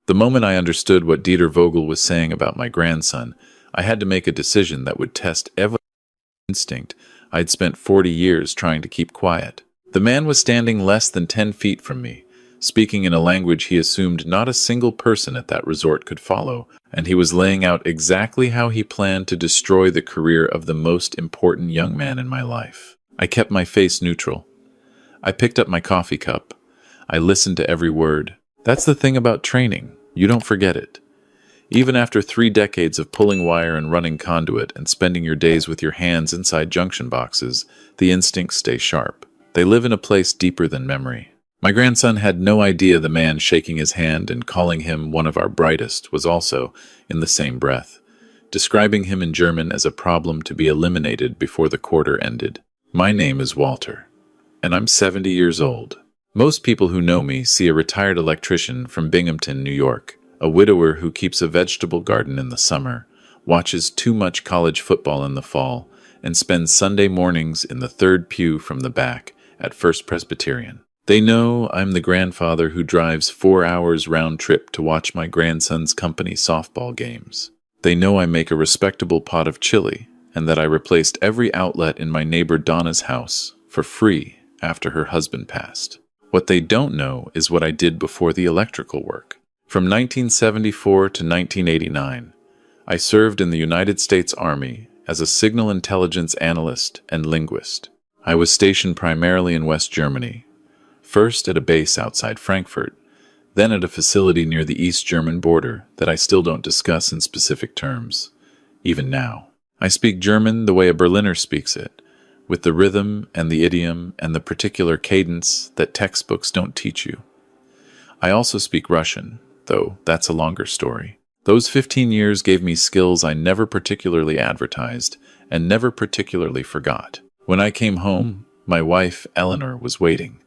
The moment I understood what Dieter Vogel was saying about my grandson, I had to make a decision that would test every instinct I'd spent 40 years trying to keep quiet. The man was standing less than 10 feet from me, speaking in a language he assumed not a single person at that resort could follow, and he was laying out exactly how he planned to destroy the career of the most important young man in my life. I kept my face neutral. I picked up my coffee cup. I listened to every word. That's the thing about training. You don't forget it. Even after 3 decades of pulling wire and running conduit and spending your days with your hands inside junction boxes, the instincts stay sharp. They live in a place deeper than memory. My grandson had no idea the man shaking his hand and calling him one of our brightest was also, in the same breath, describing him in German as a problem to be eliminated before the quarter ended. My name is Walter, and I'm 70 years old. Most people who know me see a retired electrician from Binghamton, New York, a widower who keeps a vegetable garden in the summer, watches too much college football in the fall, and spends Sunday mornings in the third pew from the back at First Presbyterian. They know I'm the grandfather who drives 4 hours round trip to watch my grandson's company softball games. They know I make a respectable pot of chili and that I replaced every outlet in my neighbor Donna's house for free after her husband passed. What they don't know is what I did before the electrical work. From 1974 to 1989, I served in the United States Army as a signal intelligence analyst and linguist. I was stationed primarily in West Germany, first at a base outside Frankfurt, then at a facility near the East German border that I still don't discuss in specific terms, even now. I speak German the way a Berliner speaks it, with the rhythm and the idiom and the particular cadence that textbooks don't teach you. I also speak Russian, though that's a longer story. Those 15 years gave me skills I never particularly advertised and never particularly forgot. When I came home, my wife, Eleanor, was waiting.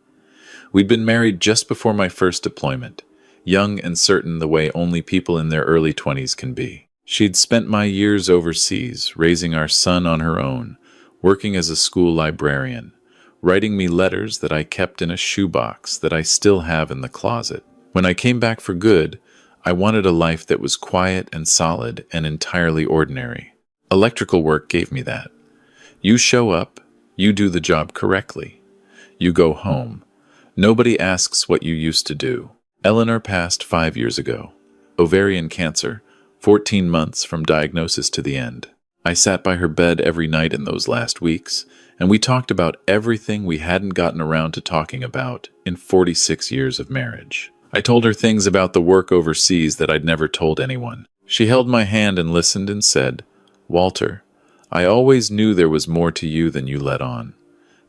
We'd been married just before my first deployment, young and certain the way only people in their early 20s can be. She'd spent my years overseas, raising our son on her own, working as a school librarian, writing me letters that I kept in a shoebox that I still have in the closet. When I came back for good, I wanted a life that was quiet and solid and entirely ordinary. Electrical work gave me that. You show up, you do the job correctly. You go home. Nobody asks what you used to do. Eleanor passed 5 years ago. Ovarian cancer, 14 months from diagnosis to the end. I sat by her bed every night in those last weeks, and we talked about everything we hadn't gotten around to talking about in 46 years of marriage. I told her things about the work overseas that I'd never told anyone. She held my hand and listened and said, "Walter, I always knew there was more to you than you let on."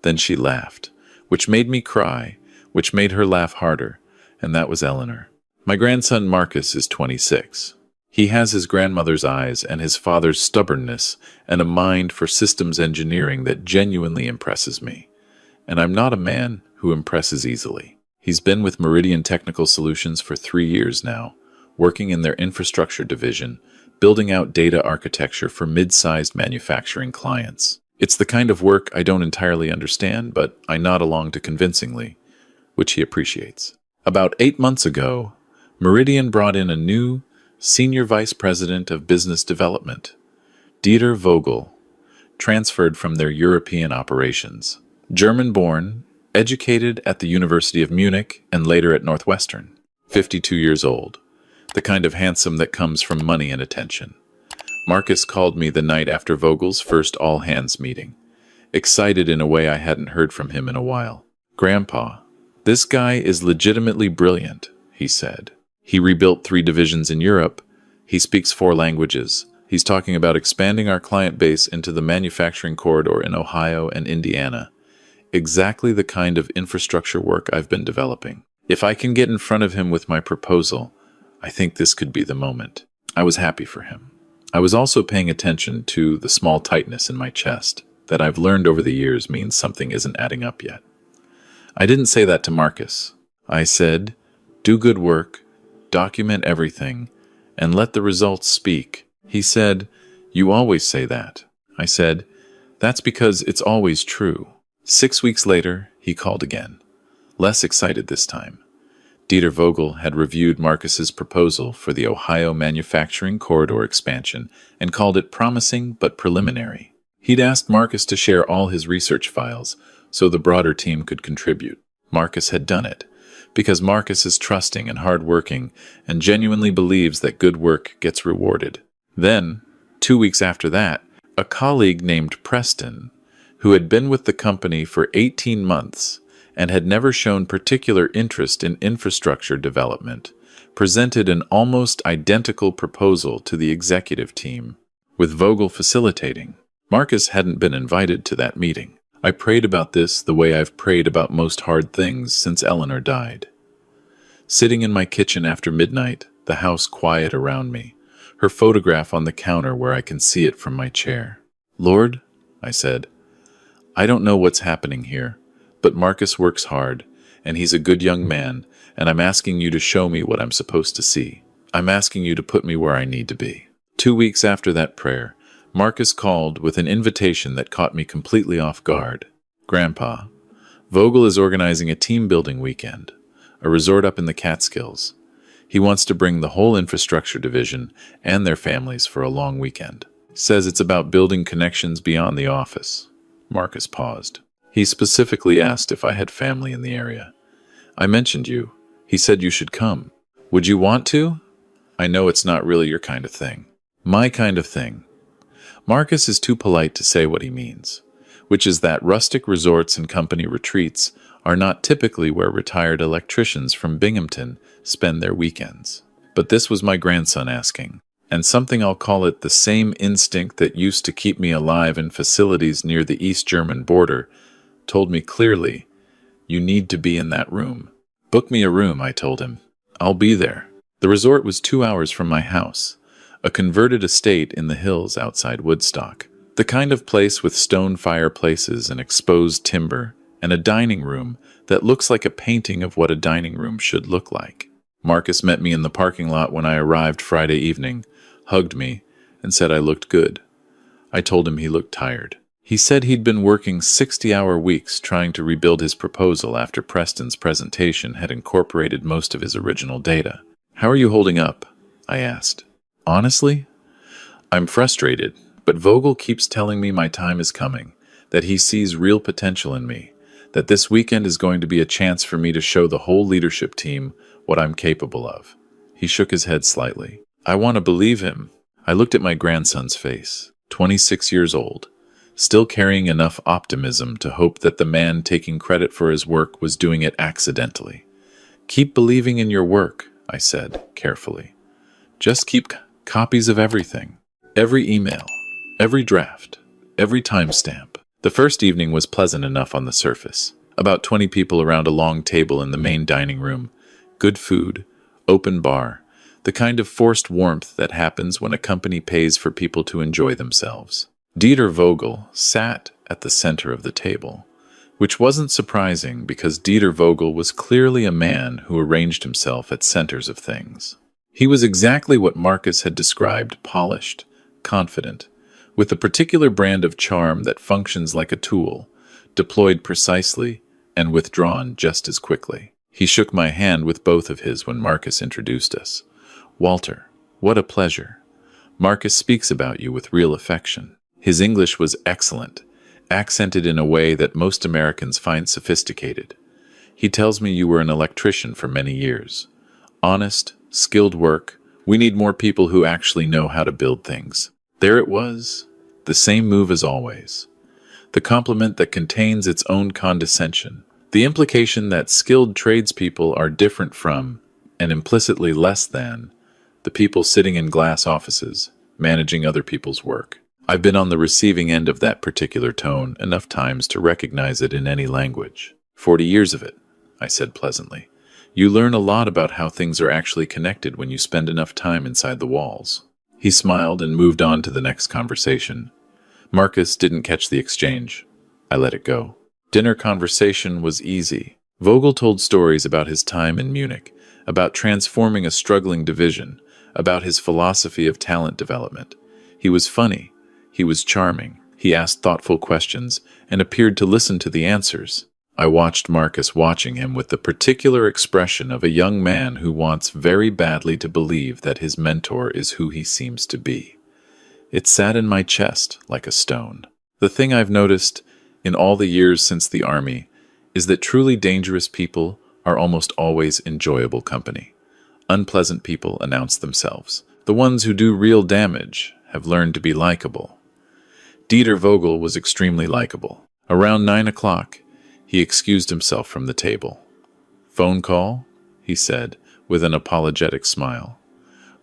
Then she laughed, which made me cry, which made her laugh harder, and that was Eleanor. My grandson Marcus is 26. He has his grandmother's eyes and his father's stubbornness and a mind for systems engineering that genuinely impresses me. And I'm not a man who impresses easily. He's been with Meridian Technical Solutions for 3 years now, working in their infrastructure division, building out data architecture for mid-sized manufacturing clients. It's the kind of work I don't entirely understand, but I nod along to convincingly, which he appreciates. About 8 months ago, Meridian brought in a new Senior Vice President of Business Development, Dieter Vogel, transferred from their European operations. German-born, educated at the University of Munich and later at Northwestern, 52 years old, the kind of handsome that comes from money and attention. Marcus called me the night after Vogel's first all-hands meeting, excited in a way I hadn't heard from him in a while. "Grandpa, this guy is legitimately brilliant," he said. "He rebuilt 3 divisions in Europe. He speaks 4 languages. He's talking about expanding our client base into the manufacturing corridor in Ohio and Indiana. Exactly the kind of infrastructure work I've been developing. If I can get in front of him with my proposal, I think this could be the moment." I was happy for him. I was also paying attention to the small tightness in my chest that I've learned over the years means something isn't adding up yet. I didn't say that to Marcus. I said, "Do good work, document everything, and let the results speak." He said, "You always say that." I said, "That's because it's always true." 6 weeks later, he called again, less excited this time. Dieter Vogel had reviewed Marcus's proposal for the Ohio manufacturing corridor expansion and called it promising but preliminary. He'd asked Marcus to share all his research files so the broader team could contribute. Marcus had done it, because Marcus is trusting and hardworking and genuinely believes that good work gets rewarded. Then, 2 weeks after that, a colleague named Preston, who had been with the company for 18 months and had never shown particular interest in infrastructure development, presented an almost identical proposal to the executive team, with Vogel facilitating. Marcus hadn't been invited to that meeting. I prayed about this the way I've prayed about most hard things since Eleanor died. Sitting in my kitchen after midnight, the house quiet around me, her photograph on the counter where I can see it from my chair. Lord, I said, I don't know what's happening here, but Marcus works hard, and he's a good young man, and I'm asking you to show me what I'm supposed to see. I'm asking you to put me where I need to be. 2 weeks after that prayer, Marcus called with an invitation that caught me completely off guard. Grandpa, Vogel is organizing a team-building weekend, a resort up in the Catskills. He wants to bring the whole infrastructure division and their families for a long weekend. Says it's about building connections beyond the office. Marcus paused. He specifically asked if I had family in the area. I mentioned you. He said you should come. Would you want to? I know it's not really your kind of thing. My kind of thing. Marcus is too polite to say what he means, which is that rustic resorts and company retreats are not typically where retired electricians from Binghamton spend their weekends. But this was my grandson asking, and something I'll call it the same instinct that used to keep me alive in facilities near the East German border told me clearly, you need to be in that room. Book me a room, I told him. I'll be there. The resort was 2 hours from my house, a converted estate in the hills outside Woodstock. The kind of place with stone fireplaces and exposed timber, and a dining room that looks like a painting of what a dining room should look like. Marcus met me in the parking lot when I arrived Friday evening, hugged me, and said I looked good. I told him he looked tired. He said he'd been working 60-hour weeks trying to rebuild his proposal after Preston's presentation had incorporated most of his original data. How are you holding up? I asked. Honestly, I'm frustrated, but Vogel keeps telling me my time is coming, that he sees real potential in me, that this weekend is going to be a chance for me to show the whole leadership team what I'm capable of. He shook his head slightly. I want to believe him. I looked at my grandson's face, 26 years old, still carrying enough optimism to hope that the man taking credit for his work was doing it accidentally. Keep believing in your work, I said, carefully. Just keep copies of everything. Every email, every draft, every timestamp. The first evening was pleasant enough on the surface. About 20 people around a long table in the main dining room. Good food, open bar, the kind of forced warmth that happens when a company pays for people to enjoy themselves. Dieter Vogel sat at the center of the table, which wasn't surprising because Dieter Vogel was clearly a man who arranged himself at centers of things. He was exactly what Marcus had described: polished, confident, with a particular brand of charm that functions like a tool, deployed precisely and withdrawn just as quickly. He shook my hand with both of his when Marcus introduced us. Walter, what a pleasure. Marcus speaks about you with real affection. His English was excellent, accented in a way that most Americans find sophisticated. He tells me you were an electrician for many years. Honest, skilled work. We need more people who actually know how to build things. There it was, the same move as always. The compliment that contains its own condescension. The implication that skilled tradespeople are different from, and implicitly less than, the people sitting in glass offices, managing other people's work. I've been on the receiving end of that particular tone enough times to recognize it in any language. 40 years of it, I said pleasantly. You learn a lot about how things are actually connected when you spend enough time inside the walls. He smiled and moved on to the next conversation. Marcus didn't catch the exchange. I let it go. Dinner conversation was easy. Vogel told stories about his time in Munich, about transforming a struggling division, about his philosophy of talent development. He was funny. He was charming. He asked thoughtful questions and appeared to listen to the answers. I watched Marcus watching him with the particular expression of a young man who wants very badly to believe that his mentor is who he seems to be. It sat in my chest like a stone. The thing I've noticed in all the years since the army is that truly dangerous people are almost always enjoyable company. Unpleasant people announce themselves. The ones who do real damage have learned to be likable. Dieter Vogel was extremely likable. Around 9 o'clock, he excused himself from the table. "Phone call?" he said, with an apologetic smile.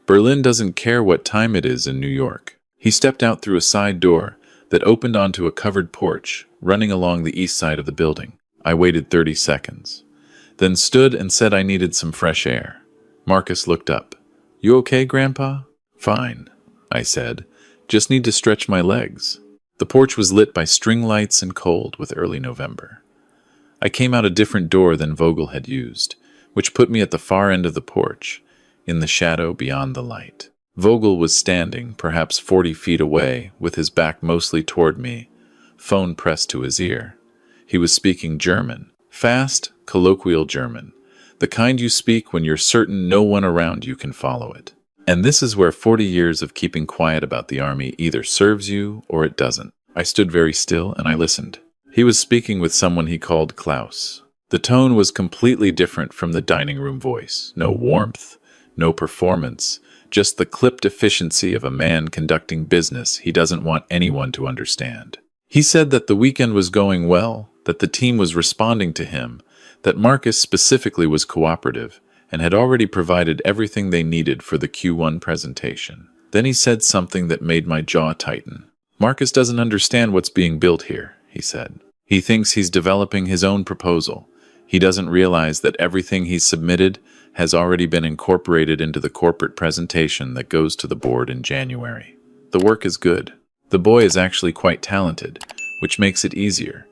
"Berlin doesn't care what time it is in New York." He stepped out through a side door that opened onto a covered porch running along the east side of the building. I waited 30 seconds, then stood and said I needed some fresh air. Marcus looked up. "You okay, Grandpa?" "Fine," I said. "Just need to stretch my legs." The porch was lit by string lights and cold with early November. I came out a different door than Vogel had used, which put me at the far end of the porch, in the shadow beyond the light. Vogel was standing, perhaps 40 feet away, with his back mostly toward me, phone pressed to his ear. He was speaking German, fast, colloquial German, the kind you speak when you're certain no one around you can follow it. And this is where 40 years of keeping quiet about the army either serves you or it doesn't. I stood very still and I listened. He was speaking with someone he called Klaus. The tone was completely different from the dining room voice. No warmth, no performance, just the clipped efficiency of a man conducting business he doesn't want anyone to understand. He said that the weekend was going well, that the team was responding to him, that Marcus specifically was cooperative, and had already provided everything they needed for the Q1 presentation. Then he said something that made my jaw tighten. "Marcus doesn't understand what's being built here," he said. "He thinks he's developing his own proposal. He doesn't realize that everything he's submitted has already been incorporated into the corporate presentation that goes to the board in January. The work is good. The boy is actually quite talented, which makes it easier.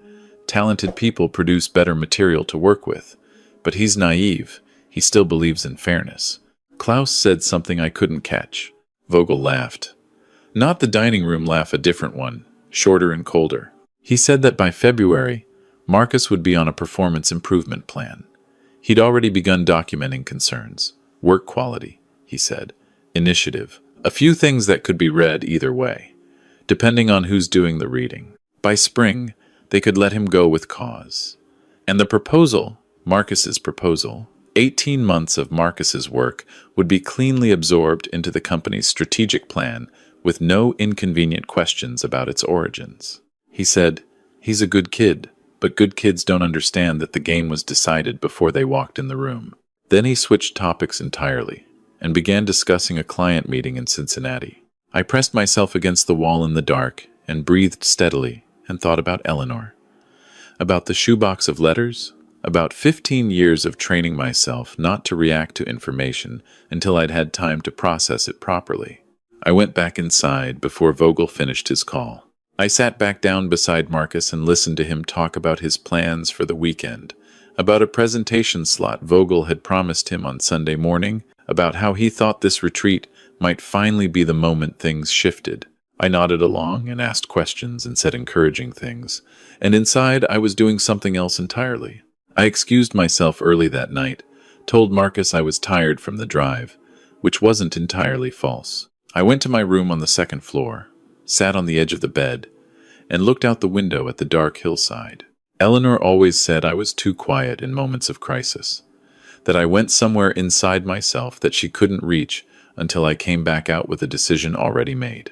Talented people produce better material to work with. But he's naive. He still believes in fairness." Klaus said something I couldn't catch. Vogel laughed. Not the dining room laugh, a different one, shorter and colder. He said that by February, Marcus would be on a performance improvement plan. He'd already begun documenting concerns. Work quality, he said. Initiative. A few things that could be read either way, depending on who's doing the reading. By spring, they could let him go with cause. And the proposal, Marcus's proposal, 18 months of Marcus's work would be cleanly absorbed into the company's strategic plan with no inconvenient questions about its origins. He said, "He's a good kid, but good kids don't understand that the game was decided before they walked in the room." Then he switched topics entirely and began discussing a client meeting in Cincinnati. I pressed myself against the wall in the dark and breathed steadily and thought about Eleanor, about the shoebox of letters, about 15 years of training myself not to react to information until I'd had time to process it properly. I went back inside before Vogel finished his call. I sat back down beside Marcus and listened to him talk about his plans for the weekend, about a presentation slot Vogel had promised him on Sunday morning, about how he thought this retreat might finally be the moment things shifted. I nodded along and asked questions and said encouraging things, and inside I was doing something else entirely. I excused myself early that night, told Marcus I was tired from the drive, which wasn't entirely false. I went to my room on the second floor, sat on the edge of the bed, and looked out the window at the dark hillside. Eleanor always said I was too quiet in moments of crisis, that I went somewhere inside myself that she couldn't reach until I came back out with a decision already made.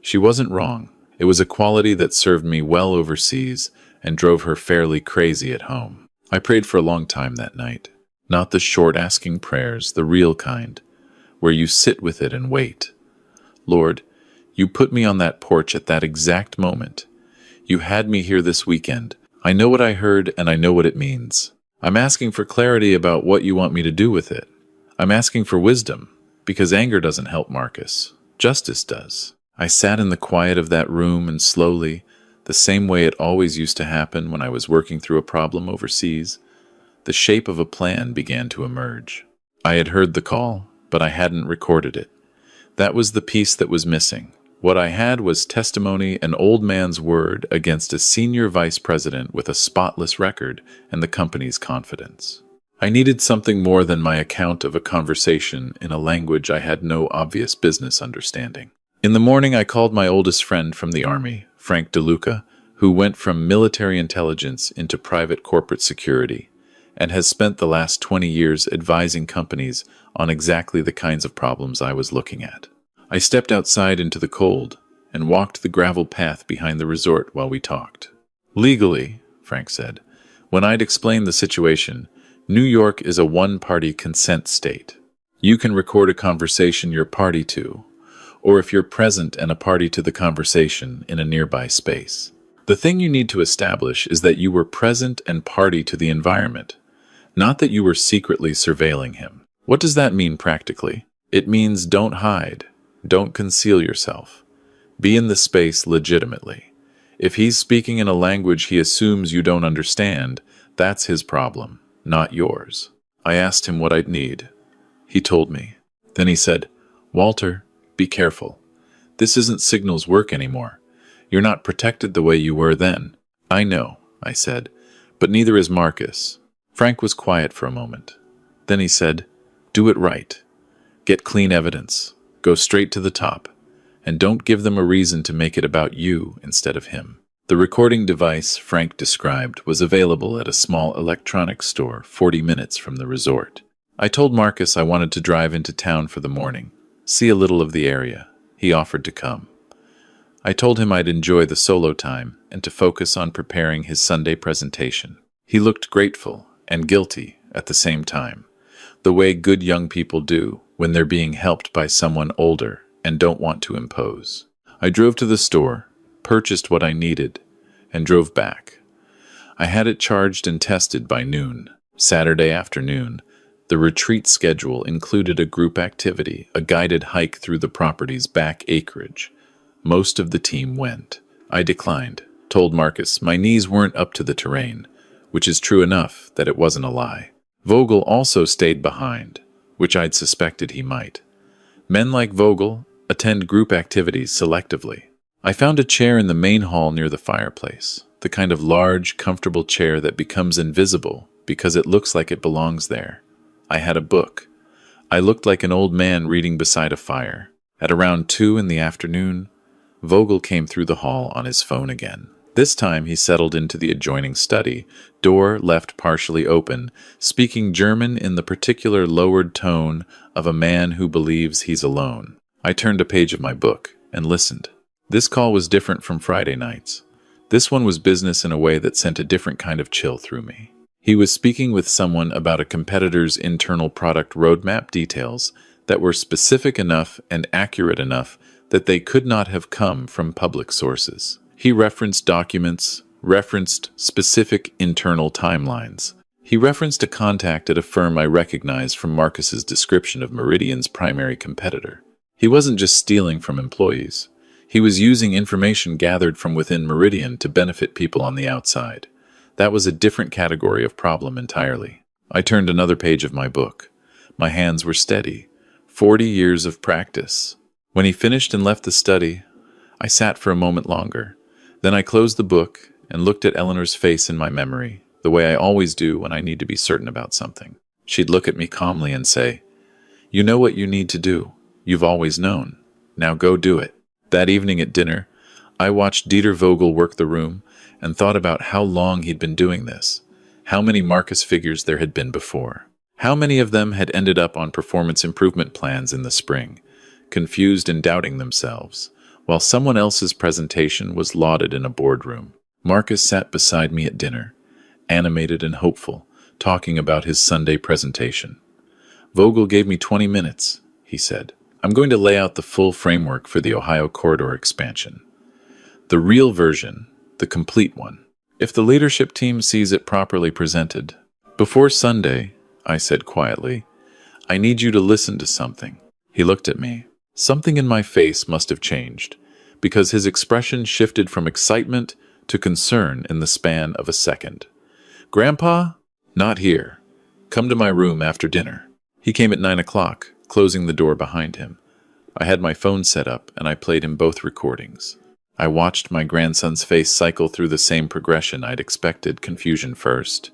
She wasn't wrong. It was a quality that served me well overseas and drove her fairly crazy at home. I prayed for a long time that night. Not the short asking prayers, the real kind, where you sit with it and wait. Lord, you put me on that porch at that exact moment. You had me here this weekend. I know what I heard and I know what it means. I'm asking for clarity about what you want me to do with it. I'm asking for wisdom, because anger doesn't help Marcus. Justice does. I sat in the quiet of that room and slowly, the same way it always used to happen when I was working through a problem overseas, the shape of a plan began to emerge. I had heard the call, but I hadn't recorded it. That was the piece that was missing. What I had was testimony, an old man's word against a senior vice president with a spotless record and the company's confidence. I needed something more than my account of a conversation in a language I had no obvious business understanding. In the morning, I called my oldest friend from the Army, Frank DeLuca, who went from military intelligence into private corporate security and has spent the last 20 years advising companies on exactly the kinds of problems I was looking at. I stepped outside into the cold and walked the gravel path behind the resort while we talked. Legally, Frank said, when I'd explained the situation, New York is a one-party consent state. You can record a conversation you're party to, or if you're present and a party to the conversation in a nearby space. The thing you need to establish is that you were present and party to the environment, not that you were secretly surveilling him. What does that mean practically? It means don't hide, don't conceal yourself. Be in the space legitimately. If he's speaking in a language he assumes you don't understand, that's his problem, not yours. I asked him what I'd need. He told me. Then he said, "Walter, be careful. This isn't signals work anymore. You're not protected the way you were then." "I know," I said, "but neither is Marcus." Frank was quiet for a moment. Then he said, "Do it right. Get clean evidence. Go straight to the top. And don't give them a reason to make it about you instead of him." The recording device Frank described was available at a small electronics store 40 minutes from the resort. I told Marcus I wanted to drive into town for the morning, see a little of the area. He offered to come. I told him I'd enjoy the solo time and to focus on preparing his Sunday presentation. He looked grateful and guilty at the same time, the way good young people do when they're being helped by someone older and don't want to impose. I drove to the store, purchased what I needed, and drove back. I had it charged and tested by noon. Saturday afternoon, the retreat schedule included a group activity, a guided hike through the property's back acreage. Most of the team went. I declined, told Marcus my knees weren't up to the terrain, which is true enough that it wasn't a lie. Vogel also stayed behind, which I'd suspected he might. Men like Vogel attend group activities selectively. I found a chair in the main hall near the fireplace, the kind of large, comfortable chair that becomes invisible because it looks like it belongs there. I had a book. I looked like an old man reading beside a fire. At around 2 in the afternoon, Vogel came through the hall on his phone again. This time he settled into the adjoining study, door left partially open, speaking German in the particular lowered tone of a man who believes he's alone. I turned a page of my book and listened. This call was different from Friday nights. This one was business in a way that sent a different kind of chill through me. He was speaking with someone about a competitor's internal product roadmap details that were specific enough and accurate enough that they could not have come from public sources. He referenced documents, referenced specific internal timelines. He referenced a contact at a firm I recognized from Marcus's description of Meridian's primary competitor. He wasn't just stealing from employees. He was using information gathered from within Meridian to benefit people on the outside. That was a different category of problem entirely. I turned another page of my book. My hands were steady. 40 years of practice. When he finished and left the study, I sat for a moment longer. Then I closed the book and looked at Eleanor's face in my memory, the way I always do when I need to be certain about something. She'd look at me calmly and say, "You know what you need to do. You've always known. Now go do it." That evening at dinner, I watched Dieter Vogel work the room and thought about how long he'd been doing this, how many Marcus figures there had been before, how many of them had ended up on performance improvement plans in the spring, confused and doubting themselves, while someone else's presentation was lauded in a boardroom. Marcus sat beside me at dinner, animated and hopeful, talking about his Sunday presentation. "Vogel gave me 20 minutes, he said. "I'm going to lay out the full framework for the Ohio corridor expansion. The real version, the complete one, if the leadership team sees it properly presented. Before Sunday," I said quietly, "I need you to listen to something." He looked at me. Something in my face must have changed, because his expression shifted from excitement to concern in the span of a second. "Grandpa? Not here. Come to my room after dinner." He came at 9 o'clock, closing the door behind him. I had my phone set up and I played him both recordings. I watched my grandson's face cycle through the same progression I'd expected, confusion first,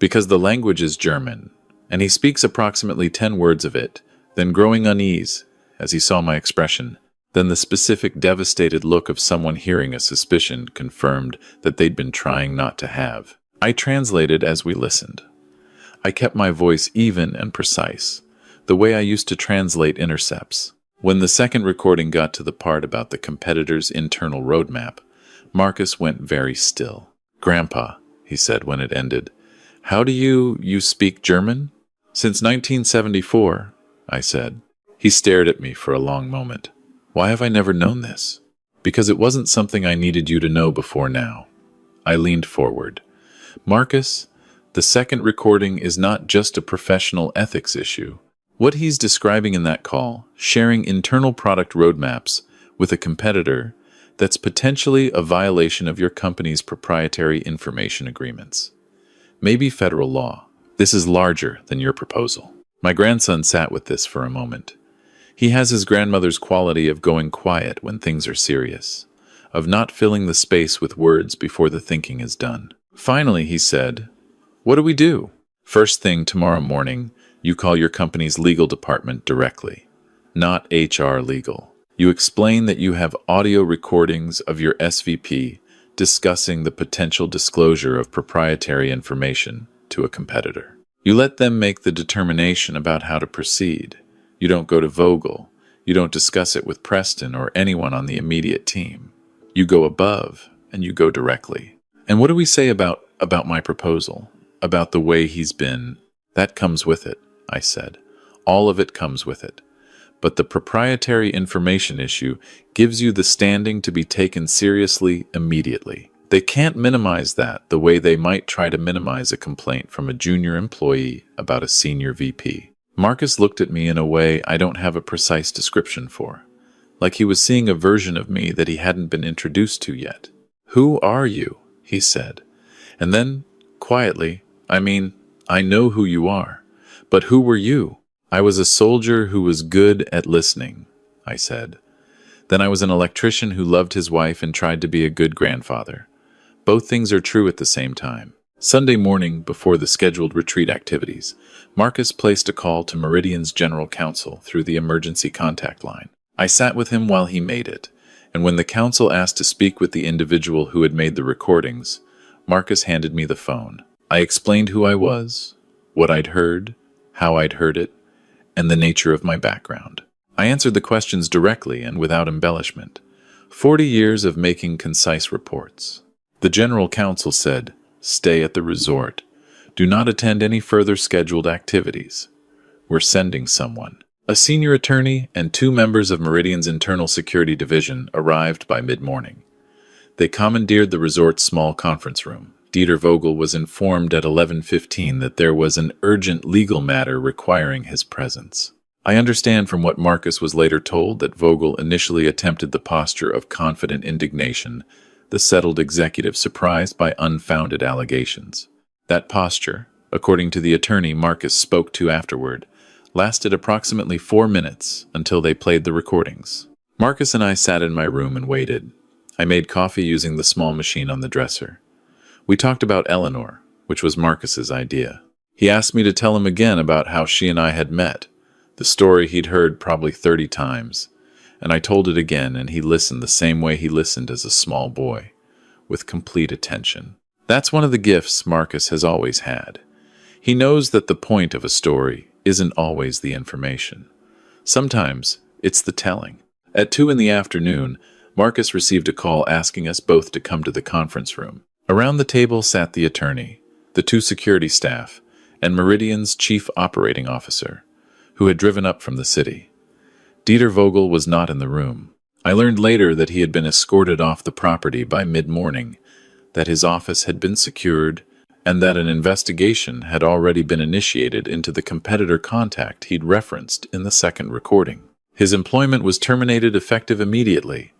because the language is German, and he speaks approximately 10 words of it, then growing unease as he saw my expression, then the specific devastated look of someone hearing a suspicion confirmed that they'd been trying not to have. I translated as we listened. I kept my voice even and precise, the way I used to translate intercepts. When the second recording got to the part about the competitor's internal roadmap, Marcus went very still. "Grandpa," he said when it ended, "how do you speak German?" "Since 1974, I said. He stared at me for a long moment. "Why have I never known this?" "Because it wasn't something I needed you to know before now." I leaned forward. "Marcus, the second recording is not just a professional ethics issue. What he's describing in that call, sharing internal product roadmaps with a competitor, that's potentially a violation of your company's proprietary information agreements. Maybe federal law. This is larger than your proposal." My grandson sat with this for a moment. He has his grandmother's quality of going quiet when things are serious, of not filling the space with words before the thinking is done. Finally, he said, "What do we do?" "First thing tomorrow morning, you call your company's legal department directly, not HR legal. You explain that you have audio recordings of your SVP discussing the potential disclosure of proprietary information to a competitor. You let them make the determination about how to proceed. You don't go to Vogel. You don't discuss it with Preston or anyone on the immediate team. You go above, and you go directly. And what do we say about my proposal? About the way he's been?" "That comes with it," I said. "All of it comes with it. But the proprietary information issue gives you the standing to be taken seriously immediately. They can't minimize that the way they might try to minimize a complaint from a junior employee about a senior VP." Marcus looked at me in a way I don't have a precise description for, like he was seeing a version of me that he hadn't been introduced to yet. "Who are you?" he said. And then, quietly, I know who you are. But who were you?" "I was a soldier who was good at listening," I said. "Then I was an electrician who loved his wife and tried to be a good grandfather. Both things are true at the same time." Sunday morning, before the scheduled retreat activities, Marcus placed a call to Meridian's general counsel through the emergency contact line. I sat with him while he made it, and when the counsel asked to speak with the individual who had made the recordings, Marcus handed me the phone. I explained who I was, what I'd heard, how I'd heard it, and the nature of my background. I answered the questions directly and without embellishment. 40 years of making concise reports. The general counsel said, "Stay at the resort. Do not attend any further scheduled activities. We're sending someone." A senior attorney and 2 members of Meridian's internal security division arrived by mid-morning. They commandeered the resort's small conference room. Dieter Vogel was informed at 11:15 that there was an urgent legal matter requiring his presence. I understand from what Marcus was later told that Vogel initially attempted the posture of confident indignation, the settled executive surprised by unfounded allegations. That posture, according to the attorney Marcus spoke to afterward, lasted approximately 4 minutes until they played the recordings. Marcus and I sat in my room and waited. I made coffee using the small machine on the dresser. We talked about Eleanor, which was Marcus's idea. He asked me to tell him again about how she and I had met, the story he'd heard probably 30 times, and I told it again, and he listened the same way he listened as a small boy, with complete attention. That's one of the gifts Marcus has always had. He knows that the point of a story isn't always the information. Sometimes it's the telling. At 2 in the afternoon, Marcus received a call asking us both to come to the conference room. Around the table sat the attorney, the 2 security staff, and Meridian's chief operating officer, who had driven up from the city. Dieter Vogel was not in the room. I learned later that he had been escorted off the property by mid-morning, that his office had been secured, and that an investigation had already been initiated into the competitor contact he'd referenced in the second recording. His employment was terminated effective immediately,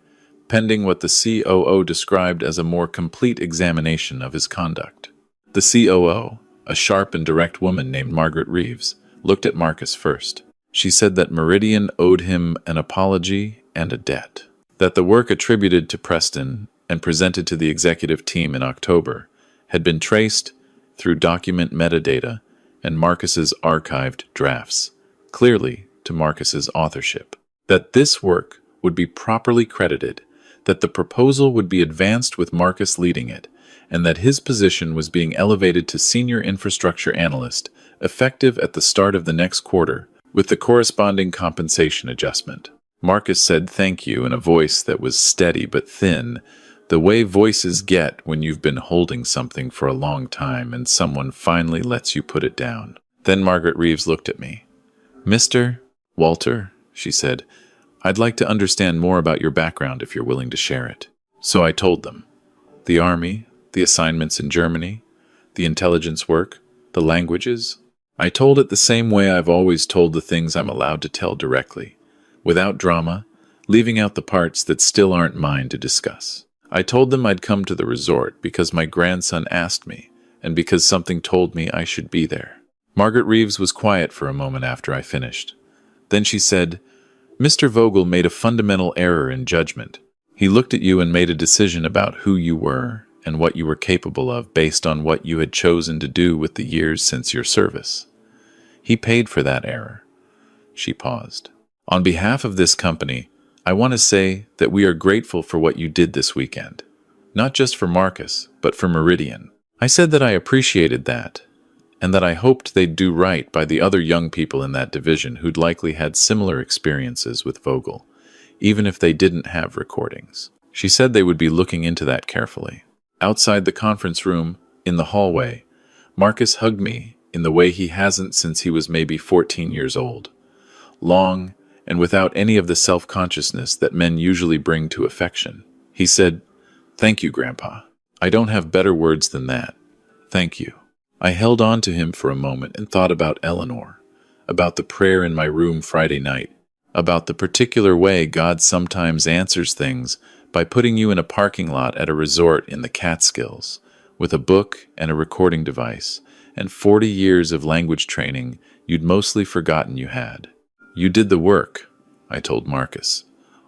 pending what the COO described as a more complete examination of his conduct. The COO, a sharp and direct woman named Margaret Reeves, looked at Marcus first. She said that Meridian owed him an apology and a debt. That the work attributed to Preston and presented to the executive team in October had been traced through document metadata and Marcus's archived drafts, clearly to Marcus's authorship. That this work would be properly credited, that the proposal would be advanced with Marcus leading it, and that his position was being elevated to senior infrastructure analyst, effective at the start of the next quarter, with the corresponding compensation adjustment. Marcus said thank you in a voice that was steady but thin, the way voices get when you've been holding something for a long time and someone finally lets you put it down. Then Margaret Reeves looked at me. "Mr. Walter," she said, "I'd like to understand more about your background if you're willing to share it." So I told them. The Army, the assignments in Germany, the intelligence work, the languages. I told it the same way I've always told the things I'm allowed to tell directly, without drama, leaving out the parts that still aren't mine to discuss. I told them I'd come to the resort because my grandson asked me, and because something told me I should be there. Margaret Reeves was quiet for a moment after I finished. Then she said, "Mr. Vogel made a fundamental error in judgment. He looked at you and made a decision about who you were and what you were capable of based on what you had chosen to do with the years since your service. He paid for that error." She paused. "On behalf of this company, I want to say that we are grateful for what you did this weekend. Not just for Marcus, but for Meridian." I said that I appreciated that, and that I hoped they'd do right by the other young people in that division who'd likely had similar experiences with Vogel, even if they didn't have recordings. She said they would be looking into that carefully. Outside the conference room, in the hallway, Marcus hugged me in the way he hasn't since he was maybe 14 years old. Long, and without any of the self-consciousness that men usually bring to affection. He said, "Thank you, Grandpa. I don't have better words than that. Thank you." I held on to him for a moment and thought about Eleanor, about the prayer in my room Friday night, about the particular way God sometimes answers things by putting you in a parking lot at a resort in the Catskills, with a book and a recording device, and 40 years of language training you'd mostly forgotten you had. "You did the work," I told Marcus.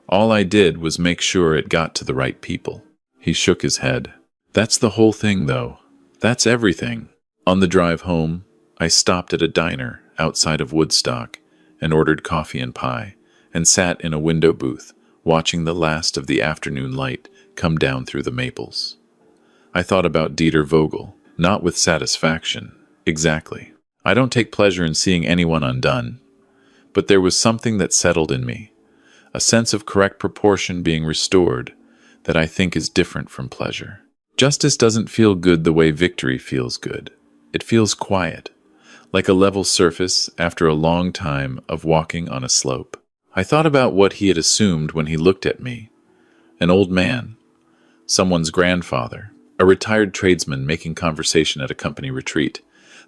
"All I did was make sure it got to the right people." He shook his head. "That's the whole thing, though. That's everything." On the drive home, I stopped at a diner outside of Woodstock and ordered coffee and pie, and sat in a window booth, watching the last of the afternoon light come down through the maples. I thought about Dieter Vogel, not with satisfaction, exactly. I don't take pleasure in seeing anyone undone. But there was something that settled in me, a sense of correct proportion being restored that I think is different from pleasure. Justice doesn't feel good the way victory feels good. It feels quiet, like a level surface after a long time of walking on a slope. I thought about what he had assumed when he looked at me. An old man, someone's grandfather, a retired tradesman making conversation at a company retreat.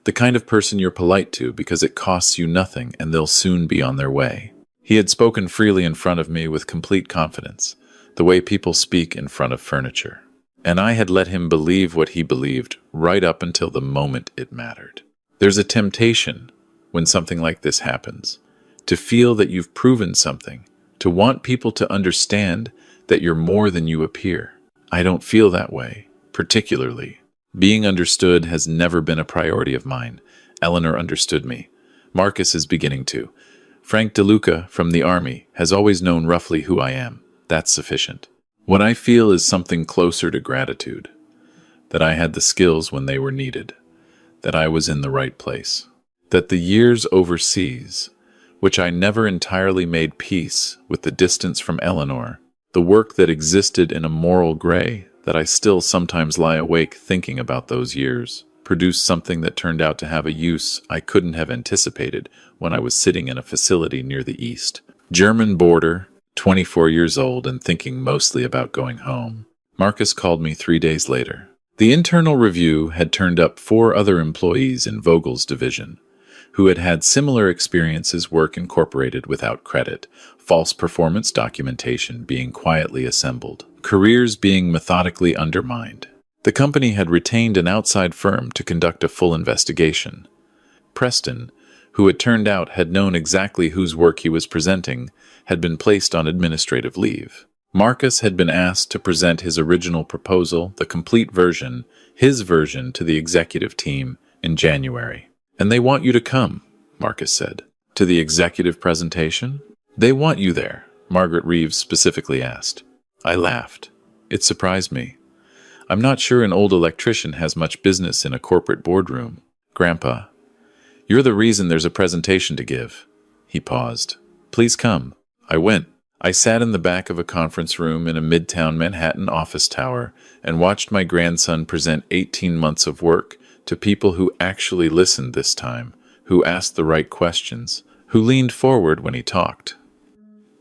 The kind of person you're polite to because it costs you nothing and they'll soon be on their way. He had spoken freely in front of me with complete confidence, the way people speak in front of furniture. And I had let him believe what he believed right up until the moment it mattered. There's a temptation, when something like this happens, to feel that you've proven something, to want people to understand that you're more than you appear. I don't feel that way, particularly. Being understood has never been a priority of mine. Eleanor understood me. Marcus is beginning to. Frank DeLuca from the Army has always known roughly who I am. That's sufficient. What I feel is something closer to gratitude. That I had the skills when they were needed. That I was in the right place. That the years overseas, which I never entirely made peace with the distance from Eleanor, the work that existed in a moral gray, that I still sometimes lie awake thinking about those years, produced something that turned out to have a use I couldn't have anticipated when I was sitting in a facility near the east. German border, 24 years old and thinking mostly about going home. Marcus called me 3 days later. The internal review had turned up 4 other employees in Vogel's division, who had had similar experiences work incorporated without credit, false performance documentation being quietly assembled, careers being methodically undermined. The company had retained an outside firm to conduct a full investigation. Preston, who it turned out had known exactly whose work he was presenting, had been placed on administrative leave. Marcus had been asked to present his original proposal, the complete version, his version, to the executive team in January. "And they want you to come," Marcus said. "To the executive presentation?" "They want you there," Margaret Reeves specifically asked. I laughed. It surprised me. "I'm not sure an old electrician has much business in a corporate boardroom. Grandpa, you're the reason there's a presentation to give." He paused. "Please come." I went. I sat in the back of a conference room in a midtown Manhattan office tower and watched my grandson present 18 months of work to people who actually listened this time, who asked the right questions, who leaned forward when he talked.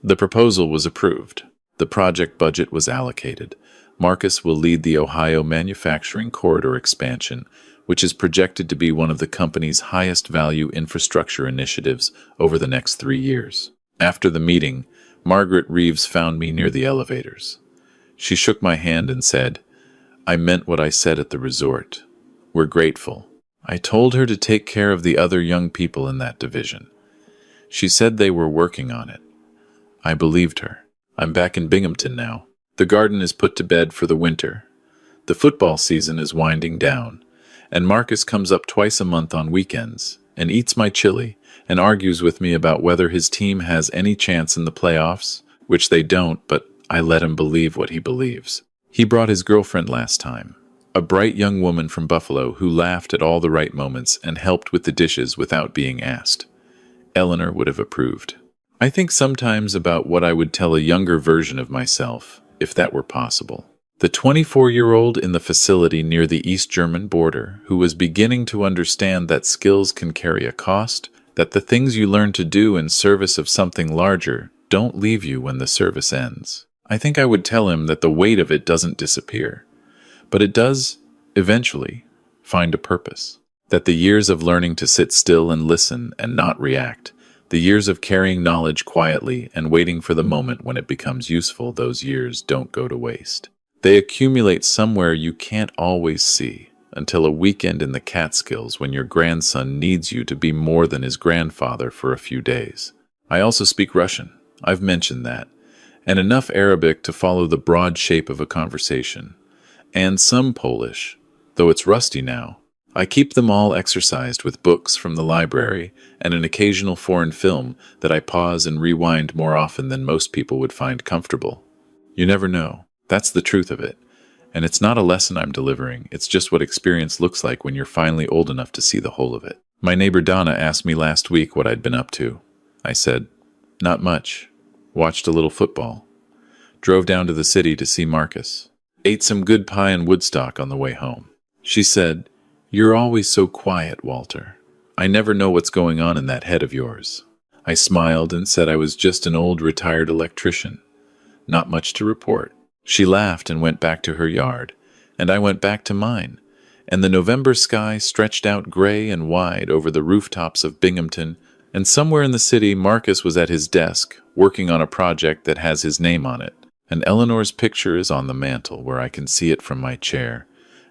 The proposal was approved. The project budget was allocated. Marcus will lead the Ohio Manufacturing Corridor expansion, which is projected to be one of the company's highest value infrastructure initiatives over the next 3 years. After the meeting, Margaret Reeves found me near the elevators. She shook my hand and said, "I meant what I said at the resort. We're grateful." I told her to take care of the other young people in that division. She said they were working on it. I believed her. I'm back in Binghamton now. The garden is put to bed for the winter. The football season is winding down, and Marcus comes up twice a month on weekends and eats my chili and argues with me about whether his team has any chance in the playoffs, which they don't, but I let him believe what he believes. He brought his girlfriend last time, a bright young woman from Buffalo who laughed at all the right moments and helped with the dishes without being asked. Eleanor would have approved. I think sometimes about what I would tell a younger version of myself, if that were possible. The 24-year-old in the facility near the East German border who was beginning to understand that skills can carry a cost, that the things you learn to do in service of something larger don't leave you when the service ends. I think I would tell him that the weight of it doesn't disappear, but it does, eventually, find a purpose. That the years of learning to sit still and listen and not react, the years of carrying knowledge quietly and waiting for the moment when it becomes useful, those years don't go to waste. They accumulate somewhere you can't always see, until a weekend in the Catskills when your grandson needs you to be more than his grandfather for a few days. I also speak Russian. I've mentioned that. And enough Arabic to follow the broad shape of a conversation. And some Polish, though it's rusty now. I keep them all exercised with books from the library and an occasional foreign film that I pause and rewind more often than most people would find comfortable. You never know. That's the truth of it. And it's not a lesson I'm delivering, it's just what experience looks like when you're finally old enough to see the whole of it. My neighbor Donna asked me last week what I'd been up to. I said, "Not much. Watched a little football. Drove down to the city to see Marcus. Ate some good pie in Woodstock on the way home." She said, "You're always so quiet, Walter. I never know what's going on in that head of yours." I smiled and said I was just an old retired electrician. Not much to report. She laughed and went back to her yard, and I went back to mine, and the November sky stretched out gray and wide over the rooftops of Binghamton, and somewhere in the city Marcus was at his desk, working on a project that has his name on it, and Eleanor's picture is on the mantel where I can see it from my chair,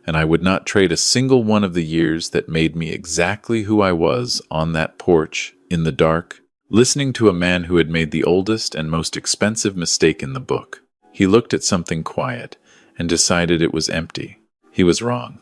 and I would not trade a single one of the years that made me exactly who I was on that porch, in the dark, listening to a man who had made the oldest and most expensive mistake in the book. He looked at something quiet and decided it was empty. He was wrong.